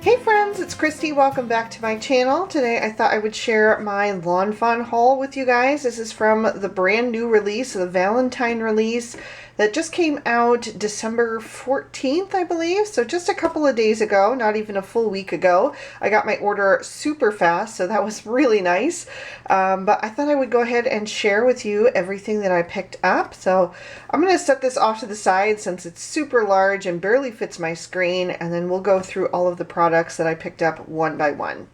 Hey friends, it's Christy. Welcome back to my channel. Today I thought I would share my Lawn Fawn haul with you guys. This is from the brand new release, the Valentine release that just came out December 14th, I believe. So just a couple of days ago, not even a full week ago. I got my order super fast, so that was really nice. But I thought I would go ahead and share with you everything that I picked up. So I'm going to set this off to the side since it's super large and barely fits my screen, and then we'll go through all of the products that I picked up one by one.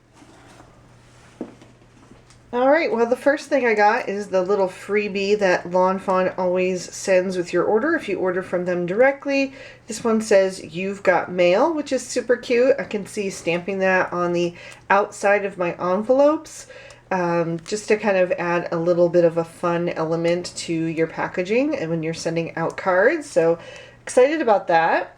Alright, well the first thing I got is the little freebie that Lawn Fawn always sends with your order if you order from them directly. This one says You've Got Mail, which is super cute. I can see stamping that on the outside of my envelopes. Just to kind of add a little bit of a fun element to your packaging and when you're sending out cards. So excited about that.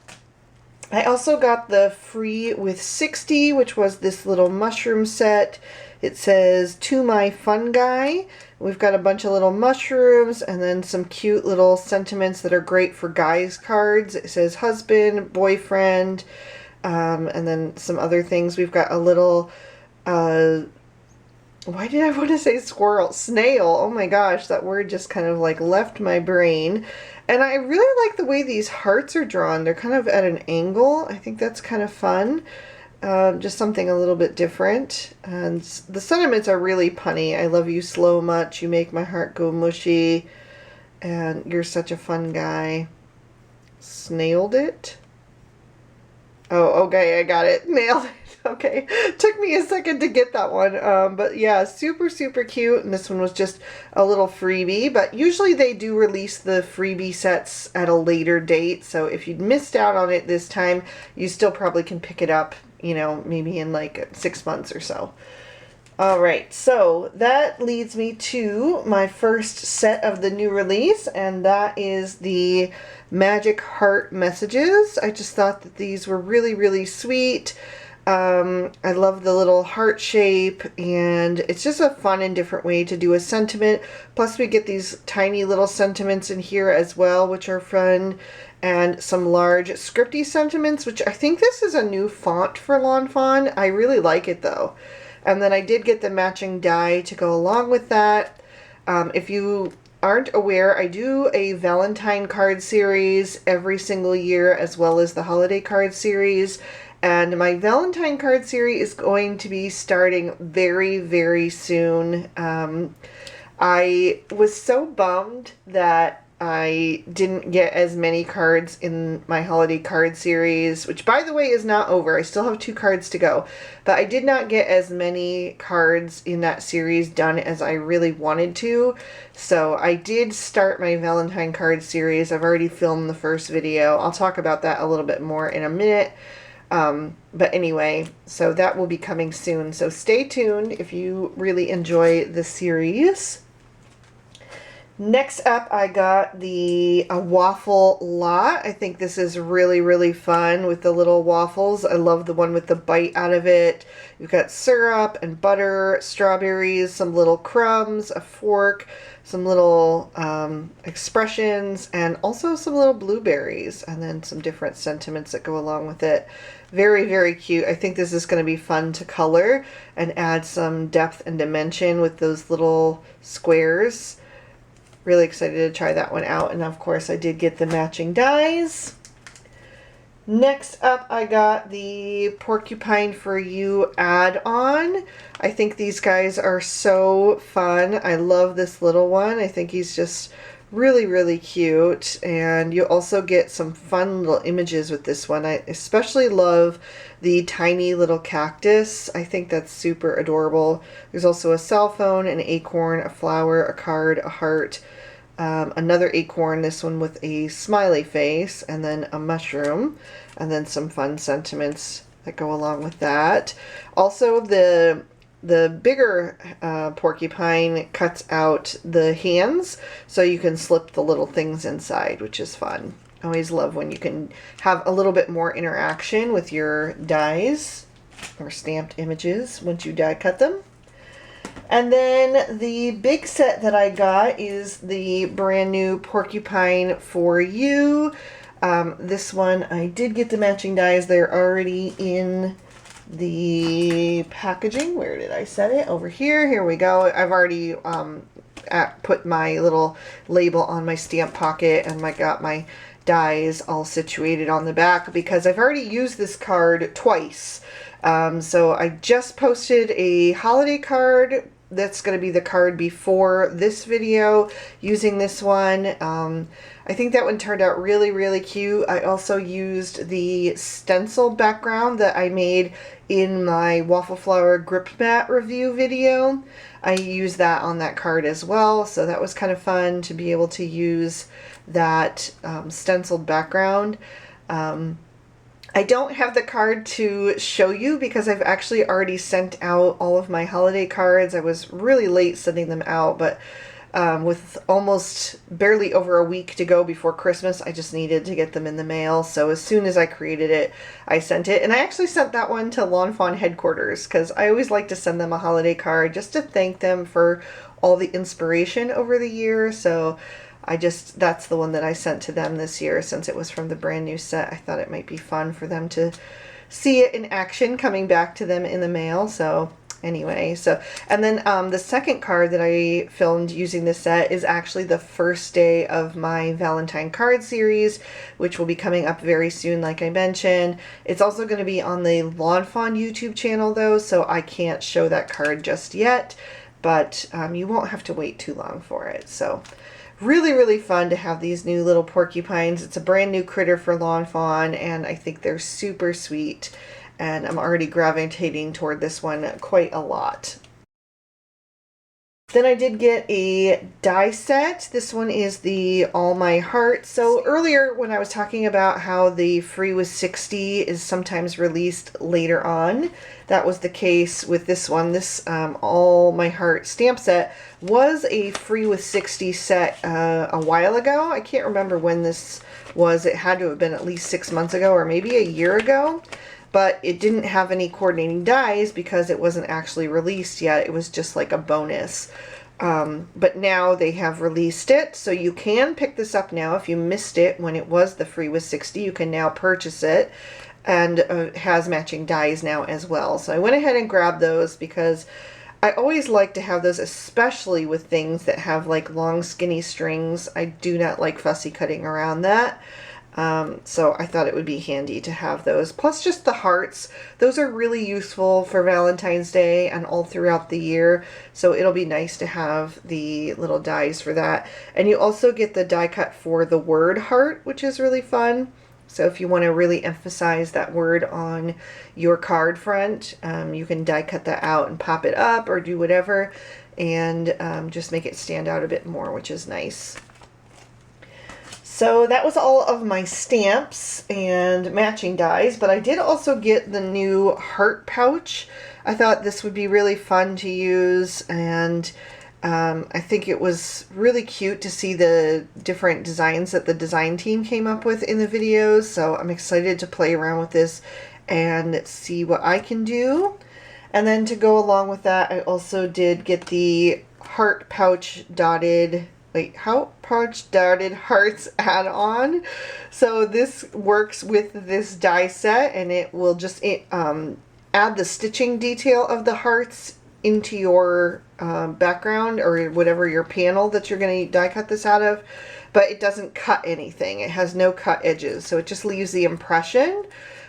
I also got the free with 60, which was this little mushroom set. It says, "To my fun guy." We've got a bunch of little mushrooms and then some cute little sentiments that are great for guys cards. It says husband, boyfriend, and then some other things. We've got a little, why did I want to say squirrel? Snail. Oh my gosh, that word just kind of like left my brain. And I really like the way these hearts are drawn. They're kind of at an angle. I think that's kind of fun. Just something a little bit different. And the sentiments are really punny. I love you so much. You make my heart go mushy. And you're such a fun guy. Snailed it. Oh, okay, I got it. Nailed it. Okay, took me a second to get that one, but yeah, super cute. And this one was just a little freebie, but usually they do release the freebie sets at a later date, so if you'd missed out on it this time, you still probably can pick it up, you know, maybe in like 6 months or so. Alright, so that leads me to my first set of the new release, and that is the Magic Heart Messages. I just thought that these were really sweet. I love the little heart shape, and it's just a fun and different way to do a sentiment. Plus we get these tiny little sentiments in here as well, which are fun, and some large scripty sentiments, which I think this is a new font for Lawn Fawn. I really like it though. And then I did get the matching die to go along with that. If you aren't aware, I do a Valentine card series every single year, as well as the holiday card series. And my Valentine card series is going to be starting very soon. I was so bummed that I didn't get as many cards in my holiday card series, which by the way is not over. I still have 2 cards to go, but I did not get as many cards in that series done as I really wanted to. So I did start my Valentine card series. I've already filmed the first video. I'll talk about that a little bit more in a minute. But anyway, so that will be coming soon. So stay tuned if you really enjoy the series. Next up, I got the Waffle Lot. I think this is really fun with the little waffles. I love the one with the bite out of it. You've got syrup and butter, strawberries, some little crumbs, a fork, some little expressions, and also some little blueberries, and then some different sentiments that go along with it. Very cute. I think this is going to be fun to color and add some depth and dimension with those little squares. Really excited to try that one out, and of course I did get the matching dies. Next up, I got the Porcupine For You add-on. I think these guys are so fun. I love this little one. I think he's just really cute, and you also get some fun little images with this one. I especially love the tiny little cactus. I think that's super adorable. There's also a cell phone, an acorn, a flower, a card, a heart, another acorn, this one with a smiley face, and then a mushroom, and then some fun sentiments that go along with that. Also, the bigger porcupine cuts out the hands, so you can slip the little things inside, which is fun. I always love when you can have a little bit more interaction with your dies or stamped images once you die cut them. And then the big set that I got is the brand new Porcupine For You. This one I did get the matching dies. They're already in the packaging. Where did I set it? Over here. Here we go. I've already put my little label on my stamp pocket, and I got my dies all situated on the back because I've already used this card twice. So I just posted a holiday card. That's going to be the card before this video using this one. I think that one turned out really, really cute. I also used the stencil background that I made in my Waffle Flower grip mat review video. I used that on that card as well, so that was kind of fun to be able to use that stenciled background. I don't have the card to show you because I've actually already sent out all of my holiday cards. I was really late sending them out, but with almost barely over a week to go before Christmas, I just needed to get them in the mail. So as soon as I created it, I sent it. And I actually sent that one to Lawn Fawn headquarters because I always like to send them a holiday card just to thank them for all the inspiration over the year. So that's the one that I sent to them this year since it was from the brand new set. I thought it might be fun for them to see it in action coming back to them in the mail. So anyway, and then the second card that I filmed using this set is actually the first day of my Valentine card series, which will be coming up very soon, like I mentioned. It's also going to be on the Lawn Fawn YouTube channel though, so I can't show that card just yet, but you won't have to wait too long for it. So really, really fun to have these new little porcupines. It's a brand new critter for Lawn Fawn, and I think they're super sweet. And I'm already gravitating toward this one quite a lot. Then I did get a die set. This one is the All My Heart. So earlier when I was talking about how the free with 60 is sometimes released later on, that was the case with this one. This All My Heart stamp set was a free with 60 set a while ago. I can't remember when this was. It had to have been at least 6 months ago or maybe a year ago. But it didn't have any coordinating dies because it wasn't actually released yet. It was just like a bonus. But now they have released it, so you can pick this up now. If you missed it when it was the free with 60, you can now purchase it. And it has matching dies now as well. So I went ahead and grabbed those because I always like to have those, especially with things that have like long skinny strings. I do not like fussy cutting around that. So I thought it would be handy to have those. Plus just the hearts. Those are really useful for Valentine's Day and all throughout the year. So it'll be nice to have the little dies for that. And you also get the die cut for the word heart, which is really fun. So if you want to really emphasize that word on your card front, you can die cut that out and pop it up or do whatever and just make it stand out a bit more, which is nice. So that was all of my stamps and matching dies, but I did also get the new heart pouch. I thought this would be really fun to use, and I think it was really cute to see the different designs that the design team came up with in the videos. So I'm excited to play around with this and see what I can do. And then to go along with that, I also did get the heart pouch dotted pouch dotted hearts add-on. So this works with this die set, and it will just add the stitching detail of the hearts into your background or whatever your panel that you're going to die cut this out of, but it doesn't cut anything. It has no cut edges, so it just leaves the impression,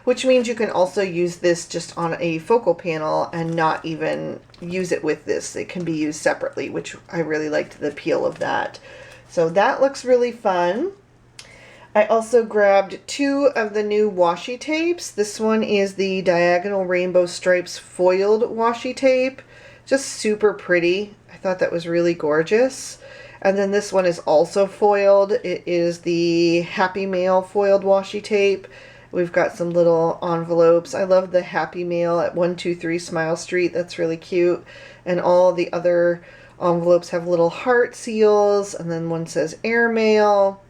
which means you can also use this just on a focal panel and not even use it with this. It can be used separately, which I really liked the appeal of that. So that looks really fun. I also grabbed 2 of the new washi tapes. This one is the Diagonal Rainbow Stripes foiled washi tape. Just super pretty. I thought that was really gorgeous. And then this one is also foiled. It is the Happy Mail foiled washi tape. We've got some little envelopes. I love the Happy Mail at 123 Smile Street. That's really cute. And all the other envelopes have little heart seals. And then one says airmail.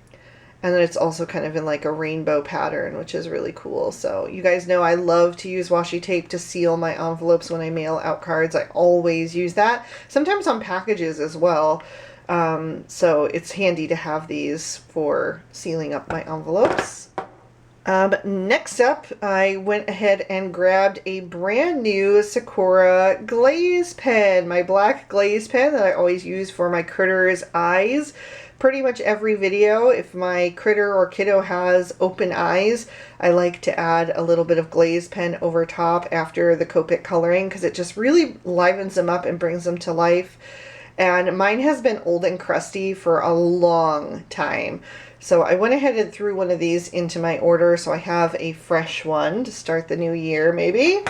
And then it's also kind of in like a rainbow pattern, which is really cool. So you guys know I love to use washi tape to seal my envelopes when I mail out cards. I always use that. Sometimes on packages as well. So it's handy to have these for sealing up my envelopes. Next up, I went ahead and grabbed a brand new Sakura Glaze Pen, my black glaze pen that I always use for my critters' eyes. Pretty much every video, if my critter or kiddo has open eyes, I like to add a little bit of glaze pen over top after the Copic coloring because it just really livens them up and brings them to life. And mine has been old and crusty for a long time. So I went ahead and threw one of these into my order so I have a fresh one to start the new year maybe.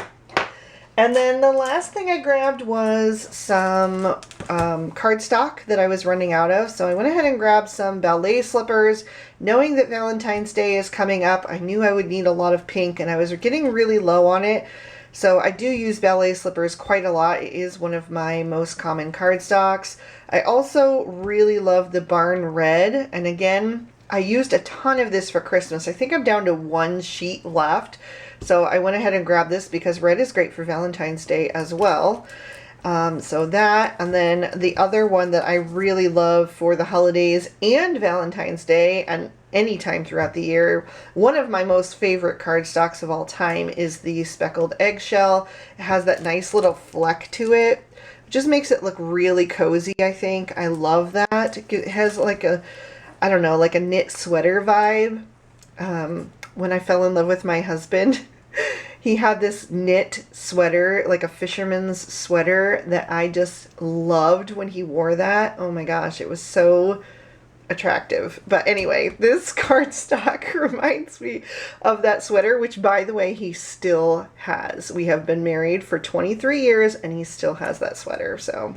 And then the last thing I grabbed was some cardstock that I was running out of. So I went ahead and grabbed some ballet slippers. Knowing that Valentine's Day is coming up, I knew I would need a lot of pink and I was getting really low on it. So I do use ballet slippers quite a lot. It is one of my most common cardstocks. I also really love the Barn Red. And again, I used a ton of this for Christmas. I think I'm down to one sheet left. So I went ahead and grabbed this because red is great for Valentine's Day as well. So that, and then the other one that I really love for the holidays and Valentine's Day and anytime throughout the year, one of my most favorite cardstocks of all time is the Speckled Eggshell. It has that nice little fleck to it. It just makes it look really cozy, I think. I love that. It has like a, I don't know, like a knit sweater vibe. When I fell in love with my husband, he had this knit sweater, like a fisherman's sweater that I just loved when he wore that. Oh my gosh, it was so attractive. But anyway, this cardstock reminds me of that sweater, which by the way, he still has. We have been married for 23 years and he still has that sweater. So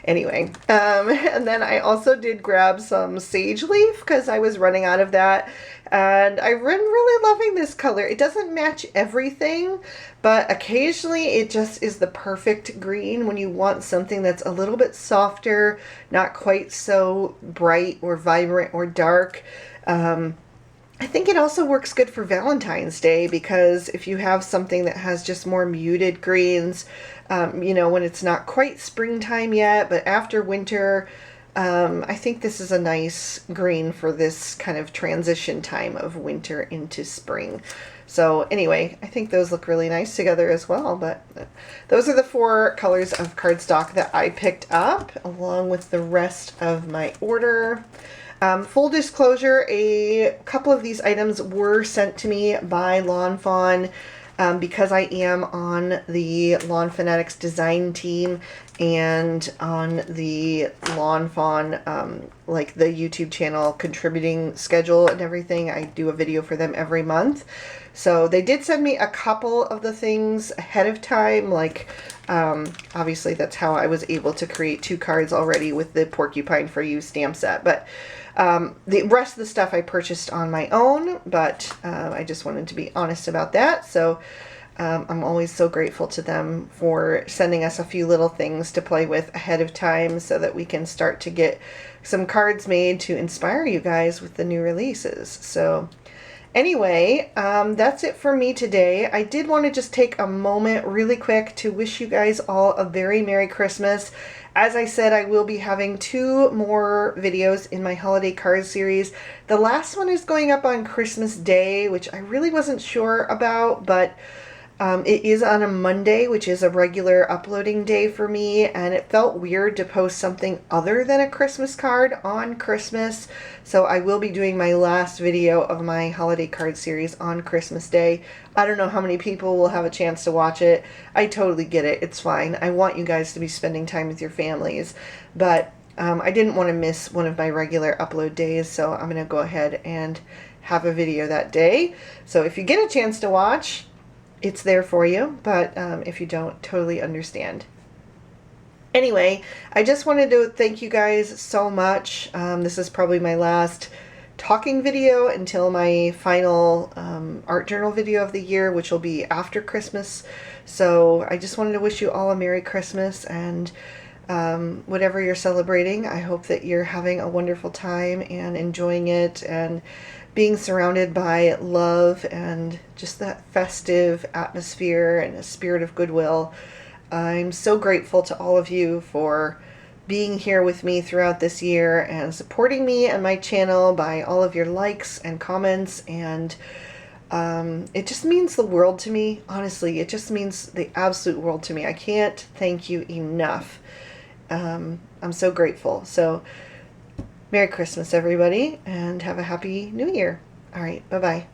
anyway, and then I also did grab some sage leaf because I was running out of that. And I've been really loving this color. It doesn't match everything, but occasionally it just is the perfect green when you want something that's a little bit softer, not quite so bright or vibrant or dark. I think it also works good for Valentine's Day because if you have something that has just more muted greens, you know, when it's not quite springtime yet, but after winter, I think this is a nice green for this kind of transition time of winter into spring. So anyway, I think those look really nice together as well. But those are the 4 colors of cardstock that I picked up along with the rest of my order. Full disclosure, a couple of these items were sent to me by Lawn Fawn because I am on the Lawn Fanatics design team and on the Lawn Fawn, like the YouTube channel contributing schedule and everything. I do a video for them every month. So they did send me a couple of the things ahead of time, like obviously that's how I was able to create 2 cards already with the Porcupine for You stamp set. But the rest of the stuff I purchased on my own, but I just wanted to be honest about that. So I'm always so grateful to them for sending us a few little things to play with ahead of time so that we can start to get some cards made to inspire you guys with the new releases. So anyway, that's it for me today. I did want to just take a moment really quick to wish you guys all a very Merry Christmas. As I said, I will be having 2 more videos in my holiday card series. The last one is going up on Christmas Day, which I really wasn't sure about, but it is on a Monday, which is a regular uploading day for me, and it felt weird to post something other than a Christmas card on Christmas. So I will be doing my last video of my holiday card series on Christmas Day. I don't know how many people will have a chance to watch it. I totally get it. It's fine. I want you guys to be spending time with your families, but I didn't want to miss one of my regular upload days, so I'm going to go ahead and have a video that day. So if you get a chance to watch, it's there for you, but if you don't, totally understand. Anyway, I just wanted to thank you guys so much. This is probably my last talking video until my final art journal video of the year, which will be after Christmas. So I just wanted to wish you all a Merry Christmas, and whatever you're celebrating, I hope that you're having a wonderful time and enjoying it and being surrounded by love and just that festive atmosphere and a spirit of goodwill. I'm so grateful to all of you for being here with me throughout this year and supporting me and my channel by all of your likes and comments and It just means the world to me. Honestly, it just means the absolute world to me. I can't thank you enough. I'm so grateful. So, Merry Christmas, everybody, and have a Happy New Year. All right, bye-bye.